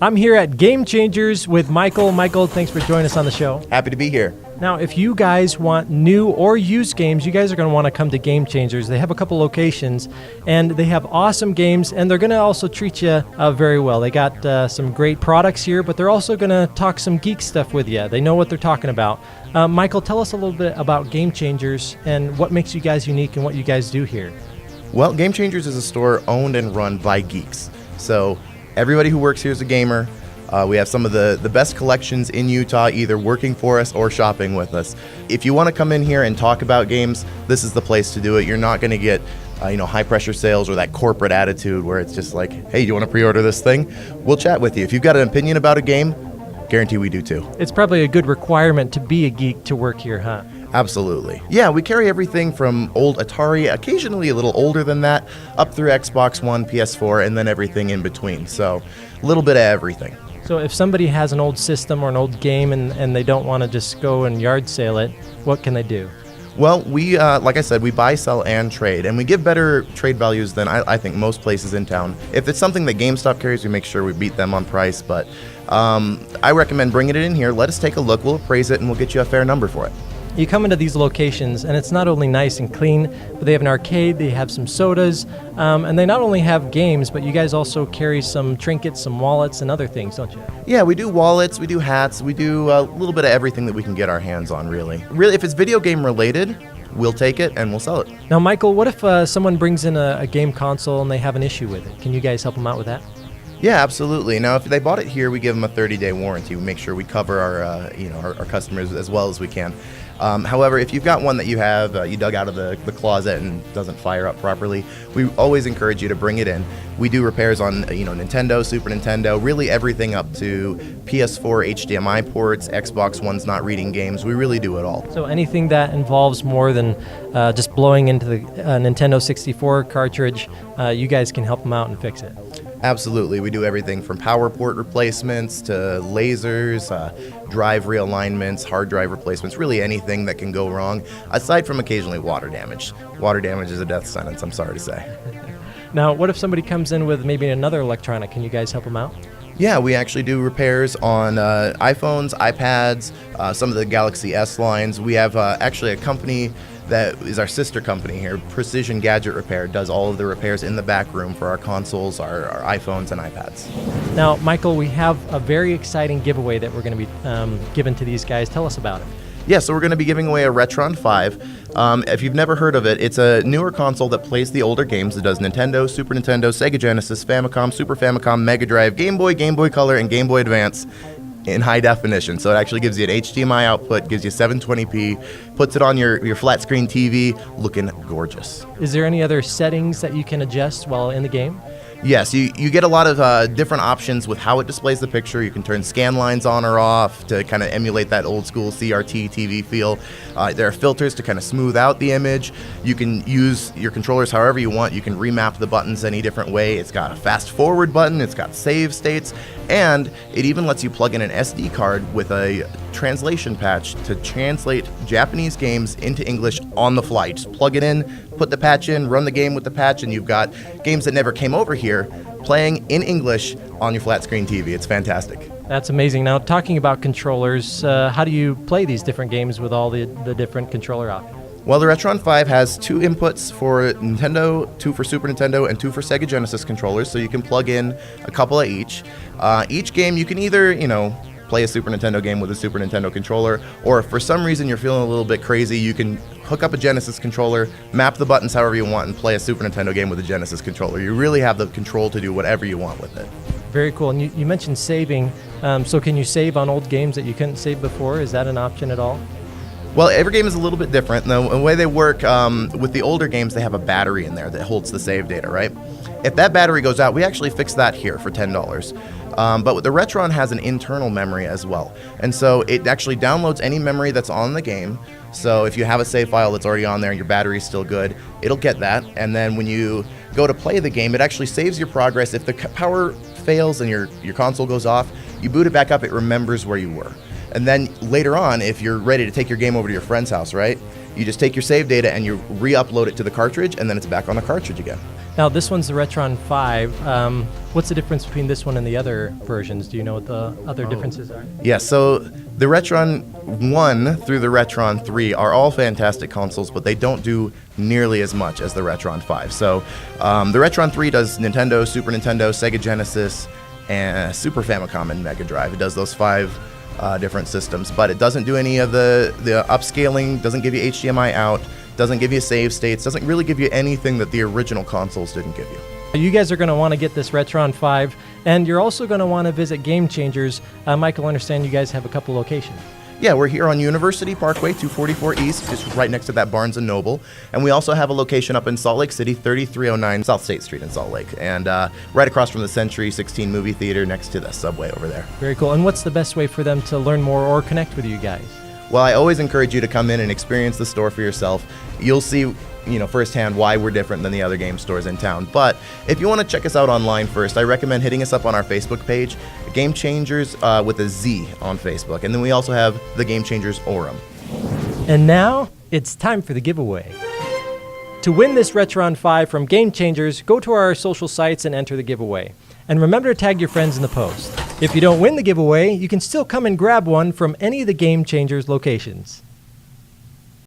I'm here at Game Changerz with Michael. Michael, thanks for joining us on the show. Happy to be here. Now, if you guys want new or used games, you guys are going to want to come to Game Changerz. They have a couple locations, and they have awesome games, and they're going to also treat you very well. They got some great products here, but they're also going to talk some geek stuff with you. They know what they're talking about. Michael, tell us a little bit about Game Changerz and what makes you guys unique and what you guys do here. Well, Game Changerz is a store owned and run by geeks. So everybody who works here is a gamer. We have some of the best collections in Utah, either working for us or shopping with us. If you want to come in here and talk about games, this is the place to do it. You're not going to get high pressure sales or that corporate attitude where it's just like, hey, do you want to pre-order this thing? We'll chat with you. If you've got an opinion about a game, guarantee we do too. It's probably a good requirement to be a geek to work here, huh? Absolutely. Yeah, we carry everything from old Atari, occasionally a little older than that, up through Xbox One, PS4, and then everything in between. So a little bit of everything. So if somebody has an old system or an old game and they don't want to just go and yard sale it, what can they do? Well, we, like I said, we buy, sell, and trade, and we give better trade values than I think most places in town. If it's something that GameStop carries, we make sure we beat them on price, but I recommend bringing it in here. Let us take a look, we'll appraise it, and we'll get you a fair number for it. You come into these locations, and it's not only nice and clean, but they have an arcade, they have some sodas, and they not only have games, but you guys also carry some trinkets, some wallets, and other things, don't you? Yeah, we do wallets, we do hats, we do a little bit of everything that we can get our hands on, really. Really, if it's video game related, we'll take it and we'll sell it. Now, Michael, what if someone brings in a game console and they have an issue with it? Can you guys help them out with that? Yeah, absolutely. Now, if they bought it here, we give them a 30-day warranty. We make sure we cover our customers as well as we can. However, if you've got one that you have, you dug out of the closet and doesn't fire up properly, we always encourage you to bring it in. We do repairs on Nintendo, Super Nintendo, really everything up to PS4 HDMI ports, Xbox One's not reading games. We really do it all. So anything that involves more than just blowing into the Nintendo 64 cartridge, you guys can help them out and fix it. Absolutely. We do everything from power port replacements to lasers, drive realignments, hard drive replacements, really anything that can go wrong, aside from occasionally water damage. Water damage is a death sentence, I'm sorry to say. Now, what if somebody comes in with maybe another electronic? Can you guys help them out? Yeah, we actually do repairs on iPhones, iPads, some of the Galaxy S lines. We have actually a company that is our sister company here, Precision Gadget Repair, does all of the repairs in the back room for our consoles, our iPhones, and iPads. Now, Michael, we have a very exciting giveaway that we're going to be giving to these guys. Tell us about it. Yeah, so we're going to be giving away a Retron 5. If you've never heard of it, it's a newer console that plays the older games. It does Nintendo, Super Nintendo, Sega Genesis, Famicom, Super Famicom, Mega Drive, Game Boy, Game Boy Color, and Game Boy Advance in high definition. So it actually gives you an HDMI output, gives you 720p, puts it on your flat screen TV, looking gorgeous. Is there any other settings that you can adjust while in the game? Yes, you get a lot of different options with how it displays the picture. You can turn scan lines on or off to kind of emulate that old school CRT TV feel. There are filters to kind of smooth out the image. You can use your controllers however you want. You can remap the buttons any different way. It's got a fast forward button, it's got save states, and it even lets you plug in an SD card with a translation patch to translate Japanese games into English on the fly. Just plug it in, put the patch in, run the game with the patch, and you've got games that never came over here playing in English on your flat screen TV. It's fantastic. That's amazing. Now, talking about controllers, how do you play these different games with all the different controller options? Well, the Retron 5 has 2 inputs for Nintendo, 2 for Super Nintendo, and 2 for Sega Genesis controllers, so you can plug in a couple of each. Each game, you can either, play a Super Nintendo game with a Super Nintendo controller, or if for some reason you're feeling a little bit crazy, you can hook up a Genesis controller, map the buttons however you want, and play a Super Nintendo game with a Genesis controller. You really have the control to do whatever you want with it. Very cool. And you mentioned saving. So can you save on old games that you couldn't save before? Is that an option at all? Well, every game is a little bit different. The way they work, with the older games, they have a battery in there that holds the save data, right? If that battery goes out, we actually fix that here for $10. But the Retron has an internal memory as well. And so it actually downloads any memory that's on the game. So if you have a save file that's already on there and your battery's still good, it'll get that. And then when you go to play the game, it actually saves your progress. If the power fails and your console goes off, you boot it back up, it remembers where you were. And then later on, if you're ready to take your game over to your friend's house, right? You just take your save data and you re-upload it to the cartridge, and then it's back on the cartridge again. Now, this one's the Retron 5. What's the difference between this one and the other versions? Do you know what the other differences are? Yeah, so the Retron 1 through the Retron 3 are all fantastic consoles, but they don't do nearly as much as the Retron 5. So the Retron 3 does Nintendo, Super Nintendo, Sega Genesis, and Super Famicom and Mega Drive. It does those 5 different systems, but it doesn't do any of the upscaling, doesn't give you HDMI out, doesn't give you save states, doesn't really give you anything that the original consoles didn't give you. You guys are going to want to get this Retron 5, and you're also going to want to visit Game Changerz. Michael, I understand you guys have a couple locations. Yeah, we're here on University Parkway, 244 East, just right next to that Barnes & Noble. And we also have a location up in Salt Lake City, 3309 South State Street in Salt Lake. And right across from the Century 16 movie theater next to the subway over there. Very cool. And what's the best way for them to learn more or connect with you guys? Well, I always encourage you to come in and experience the store for yourself. You'll see, firsthand why we're different than the other game stores in town. But if you want to check us out online first, I recommend hitting us up on our Facebook page, Game Changerz with a Z on Facebook. And then we also have the Game Changerz Orem. And now it's time for the giveaway. To win this Retron 5 from Game Changerz, go to our social sites and enter the giveaway. And remember to tag your friends in the post. If you don't win the giveaway, you can still come and grab one from any of the Game Changerz locations.